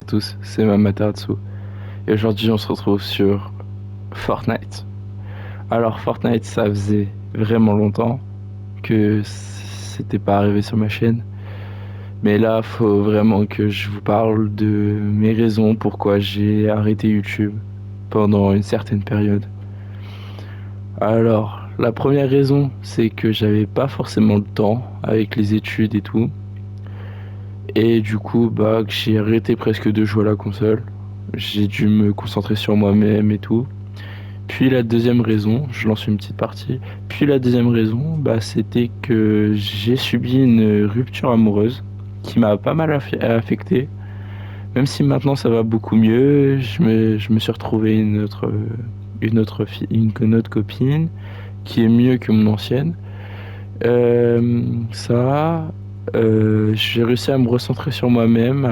tous, c'est Mamateratsu. Et aujourd'hui, on se retrouve sur Fortnite. Alors, Fortnite, ça faisait vraiment longtemps que c'était pas arrivé sur ma chaîne. Mais là, faut vraiment que je vous parle de mes raisons pourquoi j'ai arrêté YouTube pendant une certaine période. Alors, la première raison, c'est que j'avais pas forcément le temps avec les études et tout. Et du coup, que j'ai arrêté presque de jouer à la console. J'ai dû me concentrer sur moi-même et tout. Puis la deuxième raison, je lance une petite partie. Puis la deuxième raison, c'était que j'ai subi une rupture amoureuse qui m'a pas mal affecté. Même si maintenant ça va beaucoup mieux, je me suis retrouvé une autre copine qui est mieux que mon ancienne. Ça, j'ai réussi à me recentrer sur moi-même,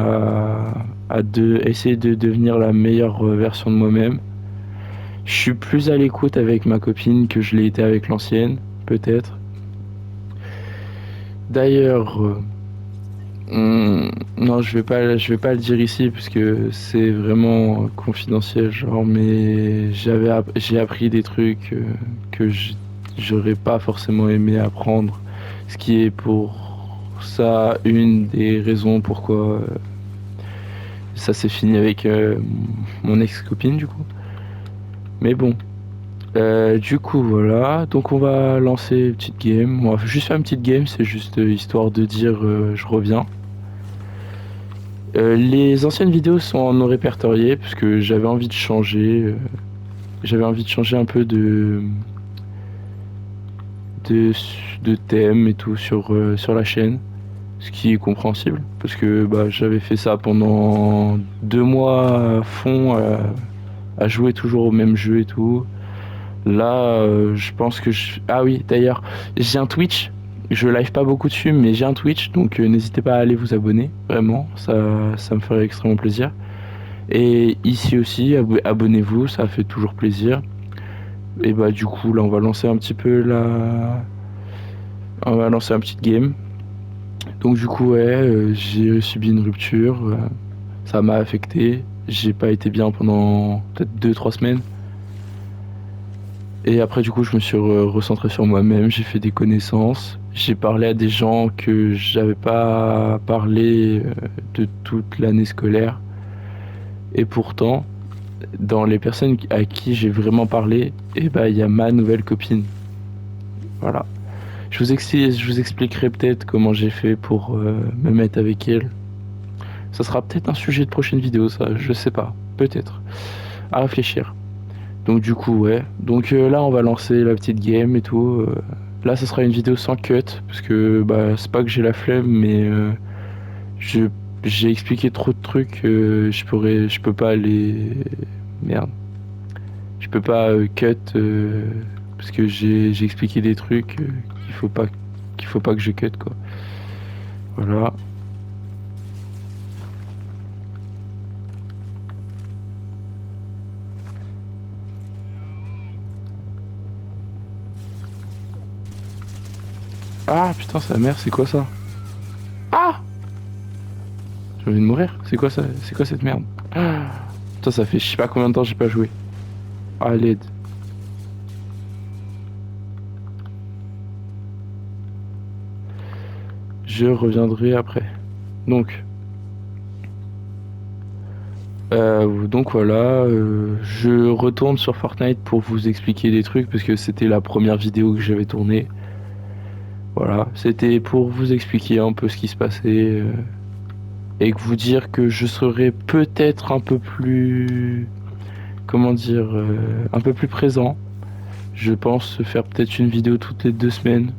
essayer de devenir la meilleure version de moi-même. Je suis plus à l'écoute avec ma copine que je l'ai été avec l'ancienne, peut-être. D'ailleurs, non, je vais pas le dire ici parce que c'est vraiment confidentiel, genre. Mais j'ai appris des trucs que j'aurais pas forcément aimé apprendre, ce qui est pour ça une des raisons pourquoi ça s'est fini avec mon ex-copine du coup. Mais bon. Du coup voilà, donc on va lancer une petite game. On va juste faire une petite game, c'est juste histoire de dire je reviens. Les anciennes vidéos sont non répertoriées parce que j'avais envie de changer. J'avais envie de changer un peu de, de thème et tout sur la chaîne. Ce qui est compréhensible parce que j'avais fait ça pendant 2 mois à fond à jouer toujours au même jeu et tout. Là, je pense que Ah oui, d'ailleurs, j'ai un Twitch. Je live pas beaucoup dessus, mais j'ai un Twitch, donc n'hésitez pas à aller vous abonner. Vraiment, ça me ferait extrêmement plaisir. Et ici aussi, abonnez-vous, ça fait toujours plaisir. Et du coup, là, on va lancer un petit peu la... On va lancer un petit game. Donc du coup, ouais, j'ai subi une rupture. Ça m'a affecté. J'ai pas été bien pendant peut-être 2-3 semaines. Et après, du coup, je me suis recentré sur moi-même, j'ai fait des connaissances, j'ai parlé à des gens que j'avais pas parlé de toute l'année scolaire. Et pourtant, dans les personnes à qui j'ai vraiment parlé, il y a ma nouvelle copine. Voilà. Je vous expliquerai peut-être comment j'ai fait pour me mettre avec elle. Ça sera peut-être un sujet de prochaine vidéo, ça, je sais pas. Peut-être. À réfléchir. Donc du coup ouais. Donc là on va lancer la petite game et tout. Là ce sera une vidéo sans cut parce que c'est pas que j'ai la flemme mais je j'ai expliqué trop de trucs. Je peux pas les merde. Je peux pas cut parce que j'ai expliqué des trucs qu'il faut pas que je cut quoi. Voilà. Ah putain sa mère c'est quoi ça? Ah! J'ai envie de mourir. C'est quoi ça? C'est quoi cette merde? Ah. Putain ça fait je sais pas combien de temps j'ai pas joué. Ah l'aide. Je reviendrai après. Donc, donc voilà, je retourne sur Fortnite pour vous expliquer des trucs parce que c'était la première vidéo que j'avais tournée. Voilà, c'était pour vous expliquer un peu ce qui se passait et que vous dire que je serai peut-être un peu plus, comment dire, un peu plus présent. Je pense faire peut-être une vidéo toutes les 2 semaines.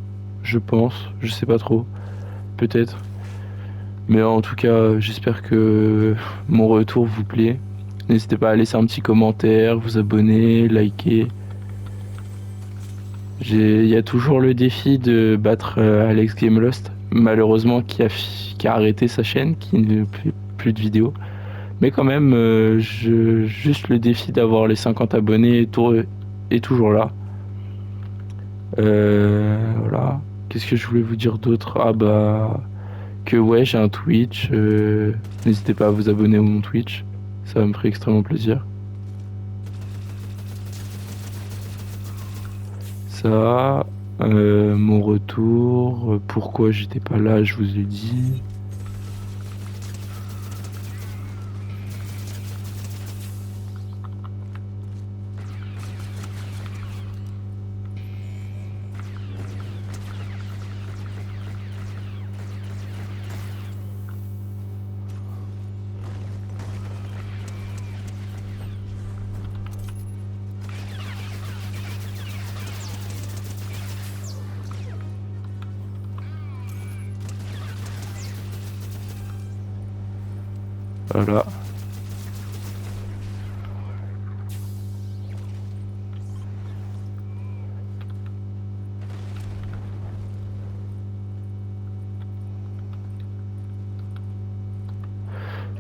Je pense, je sais pas trop, peut-être. Mais en tout cas, j'espère que mon retour vous plaît. N'hésitez pas à laisser un petit commentaire, vous abonner, liker. Il y a toujours le défi de battre Alex Gamelost, malheureusement qui a arrêté sa chaîne, qui ne fait plus de vidéos. Mais quand même, juste le défi d'avoir les 50 abonnés est toujours là. Voilà. Qu'est-ce que je voulais vous dire d'autre? que ouais, j'ai un Twitch. N'hésitez pas à vous abonner à mon Twitch. Ça me ferait extrêmement plaisir. Ça, mon retour, pourquoi j'étais pas là, je vous ai dit. Voilà.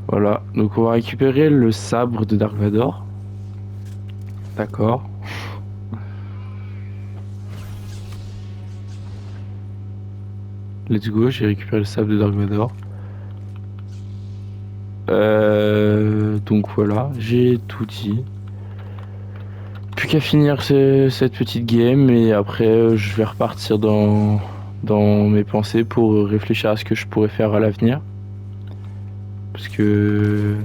Voilà, donc on va récupérer le sabre de Dark Vador. D'accord. Let's go, j'ai récupéré le sabre de Dark Vador. Donc voilà, j'ai tout dit. Plus qu'à finir cette petite game et après je vais repartir dans mes pensées pour réfléchir à ce que je pourrais faire à l'avenir. Parce que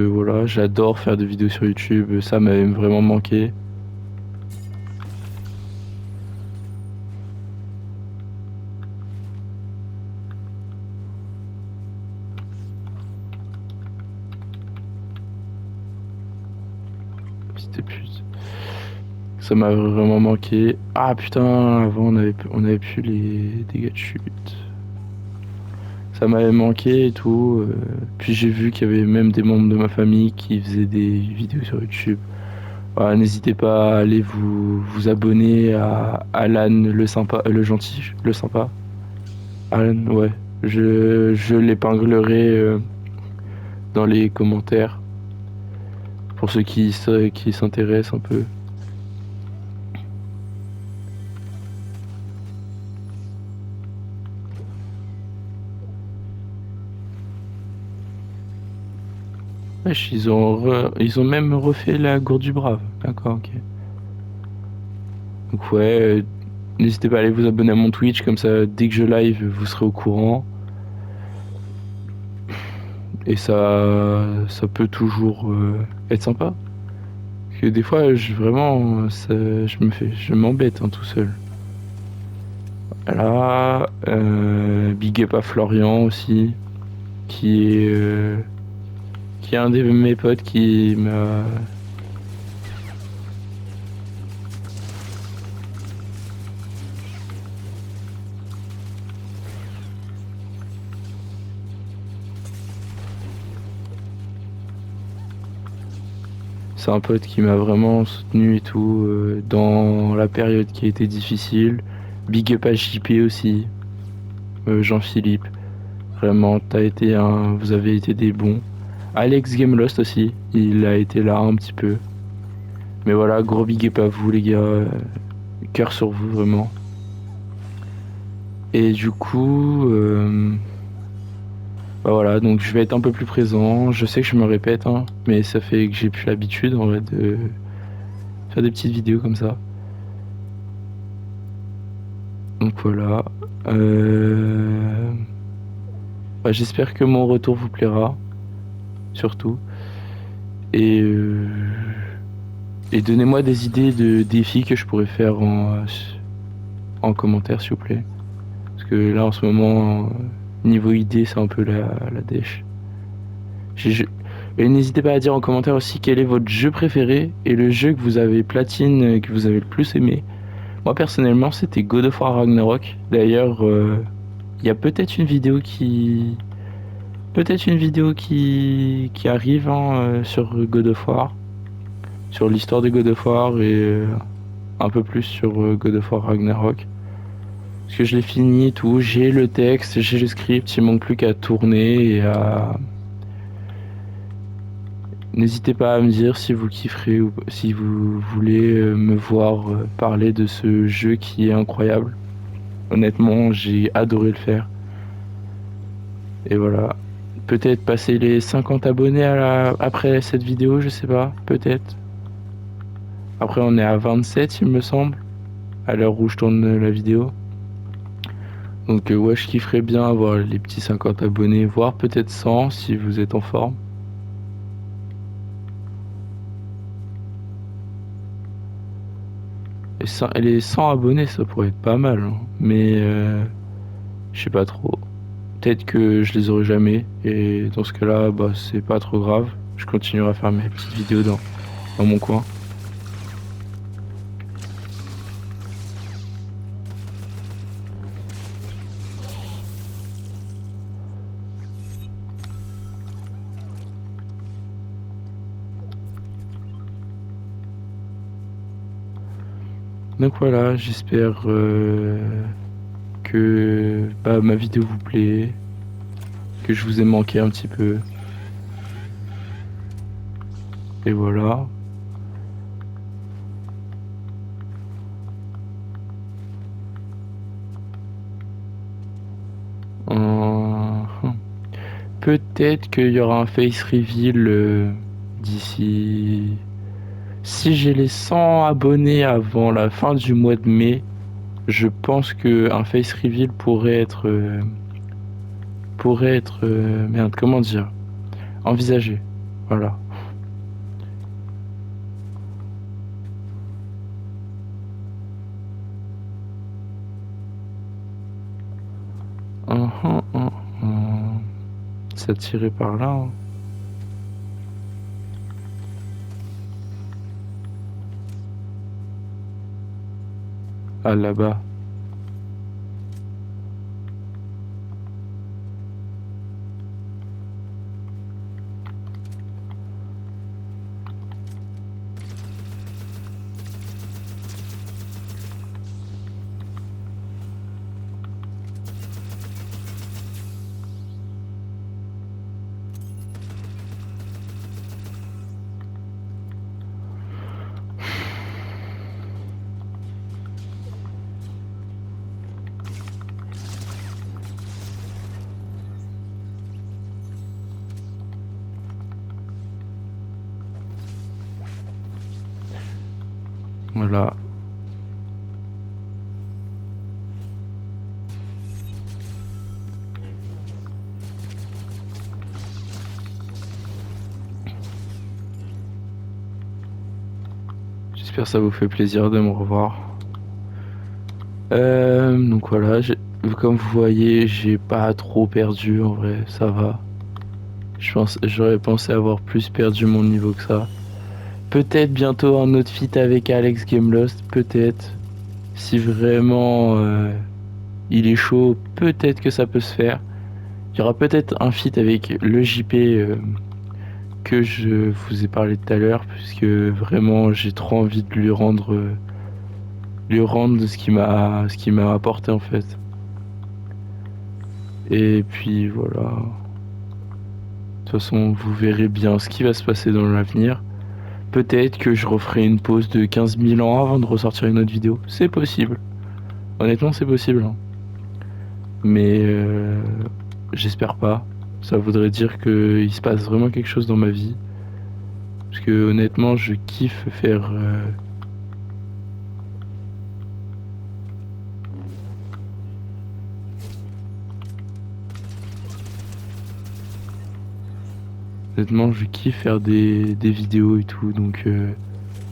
voilà, j'adore faire des vidéos sur YouTube, ça m'avait vraiment manqué. Petite pute. Ça m'a vraiment manqué. Ah putain, avant on avait plus les dégâts de chute. Ça m'avait manqué et tout. Puis j'ai vu qu'il y avait même des membres de ma famille qui faisaient des vidéos sur YouTube. Voilà, n'hésitez pas à aller vous abonner à Alan le sympa, le gentil, le sympa. Alan, ouais. Je l'épinglerai dans les commentaires pour ceux qui s'intéressent un peu. Wesh, ils ont même refait la gourde du brave. D'accord, ok. Donc ouais, n'hésitez pas à aller vous abonner à mon Twitch, comme ça dès que je live, vous serez au courant. Et ça peut toujours être sympa. Parce que des fois, vraiment, je m'embête tout seul. Voilà, big up à Florian aussi, qui est un de mes potes qui m'a. C'est un pote qui m'a vraiment soutenu et tout dans la période qui a été difficile. Big up à JP aussi, Jean-Philippe. Vraiment, vous avez été des bons. Alex Gamelost aussi, il a été là un petit peu. Mais voilà, gros big up à vous les gars, cœur sur vous vraiment. Et du coup, bah voilà, donc je vais être un peu plus présent. Je sais que je me répète, hein, mais ça fait que j'ai plus l'habitude en vrai de faire des petites vidéos comme ça. Donc voilà. Bah, j'espère que mon retour vous plaira, surtout. Et, euh, et donnez-moi des idées de défis que je pourrais faire en commentaire, s'il vous plaît. Parce que là, en ce moment, niveau idée, c'est un peu la dèche. Et n'hésitez pas à dire en commentaire aussi quel est votre jeu préféré et le jeu que vous avez platine, que vous avez le plus aimé. Moi, personnellement, c'était God of War Ragnarok. D'ailleurs, il y a peut-être une vidéo qui... qui arrive sur God of War. Sur l'histoire de God of War et un peu plus sur God of War Ragnarok. Parce que je l'ai fini et tout, j'ai le texte, j'ai le script, il manque plus qu'à tourner et à... N'hésitez pas à me dire si vous kifferez ou si vous voulez me voir parler de ce jeu qui est incroyable. Honnêtement, j'ai adoré le faire. Et voilà. Peut-être passer les 50 abonnés après cette vidéo, je sais pas. Peut-être. Après, on est à 27, il me semble, à l'heure où je tourne la vidéo. Donc, ouais, je kifferais bien avoir les petits 50 abonnés, voire peut-être 100 si vous êtes en forme. Et les 100 abonnés, ça pourrait être pas mal, hein. Mais je sais pas trop. Peut-être que je les aurai jamais. Et dans ce cas-là, bah, c'est pas trop grave. Je continuerai à faire mes petites vidéos dans mon coin. Donc voilà, j'espère que bah, ma vidéo vous plaît, que je vous ai manqué un petit peu. Et voilà. Euh, Peut-être qu'il y aura un face reveal d'ici. Si j'ai les 100 abonnés avant la fin du mois de mai, je pense que un face reveal pourrait être merde, comment dire, envisagé. Voilà. Uhum, uhum. Ça tirait par là, hein. Ah, là-bas. Voilà. J'espère que ça vous fait plaisir de me revoir. Donc voilà, comme vous voyez, j'ai pas trop perdu en vrai, ça va. J'aurais pensé avoir plus perdu mon niveau que ça. Peut-être bientôt un autre feat avec Alex Gamelost, peut-être. Si vraiment il est chaud, peut-être que ça peut se faire. Il y aura peut-être un feat avec le JP que je vous ai parlé tout à l'heure, puisque vraiment j'ai trop envie de lui rendre ce qu'il m'a apporté en fait. Et puis voilà. De toute façon, vous verrez bien ce qui va se passer dans l'avenir. Peut-être que je referai une pause de 15 000 ans avant de ressortir une autre vidéo. C'est possible. Honnêtement, c'est possible, hein. Mais j'espère pas. Ça voudrait dire qu'il se passe vraiment quelque chose dans ma vie. Parce que honnêtement, je kiffe faire. Honnêtement, je kiffe faire des vidéos et tout. Donc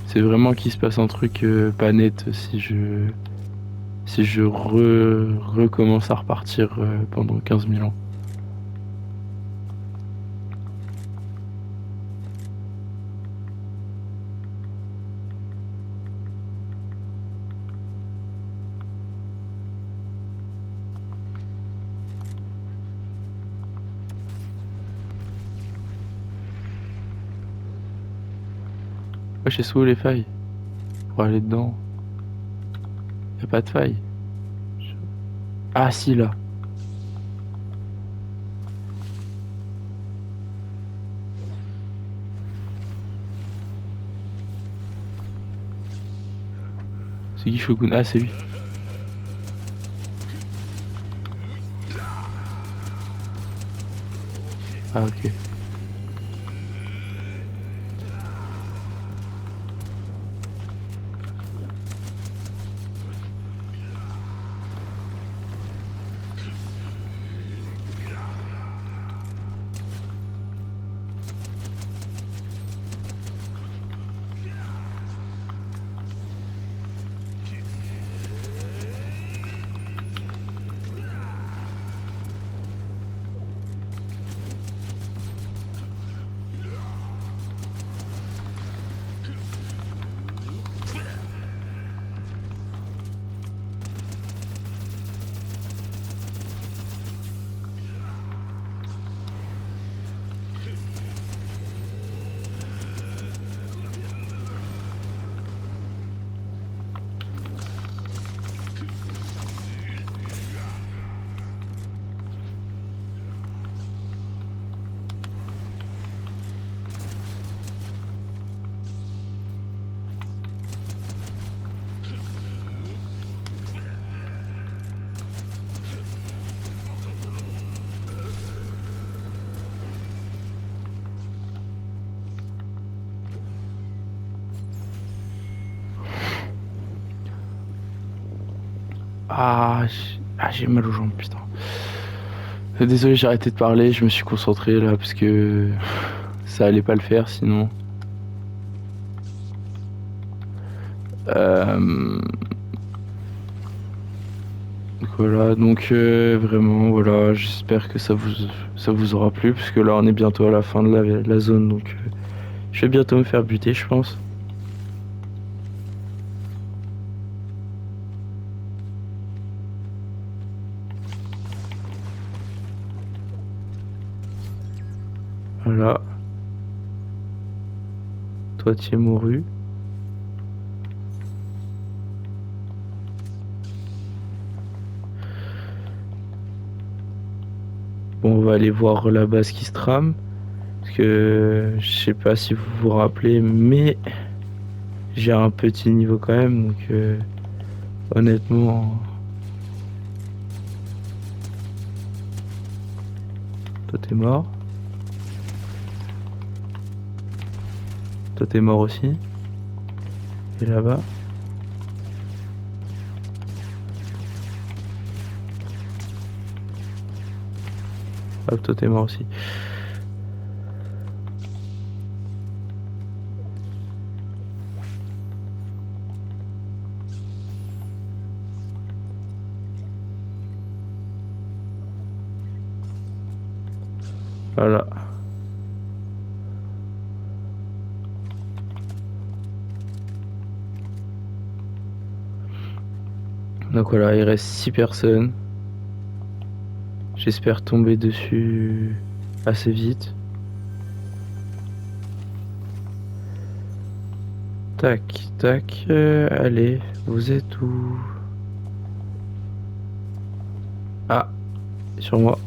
c'est vraiment qu'il se passe un truc pas net si je recommence à repartir pendant 15 000 ans. Wesh, c'est où les failles? Pour aller dedans. Y a pas de faille. Ah si, là. C'est qui Shogun? Ah, c'est lui. Ah, ok. J'ai mal aux jambes, putain. Désolé, j'ai arrêté de parler, je me suis concentré là parce que ça allait pas le faire sinon. Euh, Voilà, donc vraiment, voilà, j'espère que ça vous aura plu parce que là on est bientôt à la fin de la zone donc je vais bientôt me faire buter, je pense. Voilà, toi tu es mouru. Bon, on va aller voir la base qui se trame. Parce que je sais pas si vous vous rappelez, mais j'ai un petit niveau quand même. Donc honnêtement, toi t'es mort. Toi t'es mort aussi. Et là-bas. Hop, toi t'es mort aussi. Voilà. Donc voilà, il reste 6 personnes. J'espère tomber dessus assez vite. Tac, tac. Allez, vous êtes où? Ah, sur moi.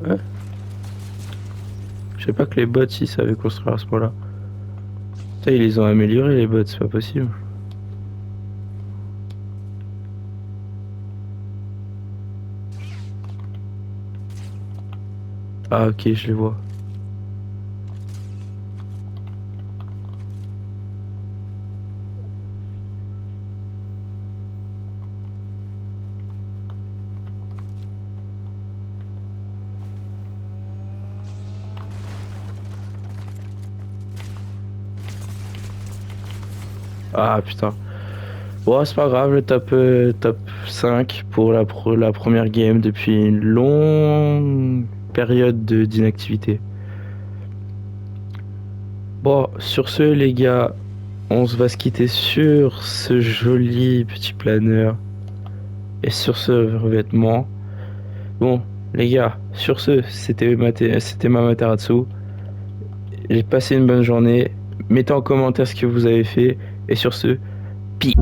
Ouais. Je sais pas que les bots ils savaient construire à ce point-là. Putain, ils les ont améliorés les bots, c'est pas possible. Ah ok, je les vois. Ah putain. Bon, c'est pas grave, le top 5 pour la première game depuis une longue période d'inactivité. Bon, sur ce, les gars, on se va se quitter sur ce joli petit planeur et sur ce revêtement. Bon, les gars, sur ce, c'était Mamateratsu. J'ai passé une bonne journée. Mettez en commentaire ce que vous avez fait. Et sur ce, pi.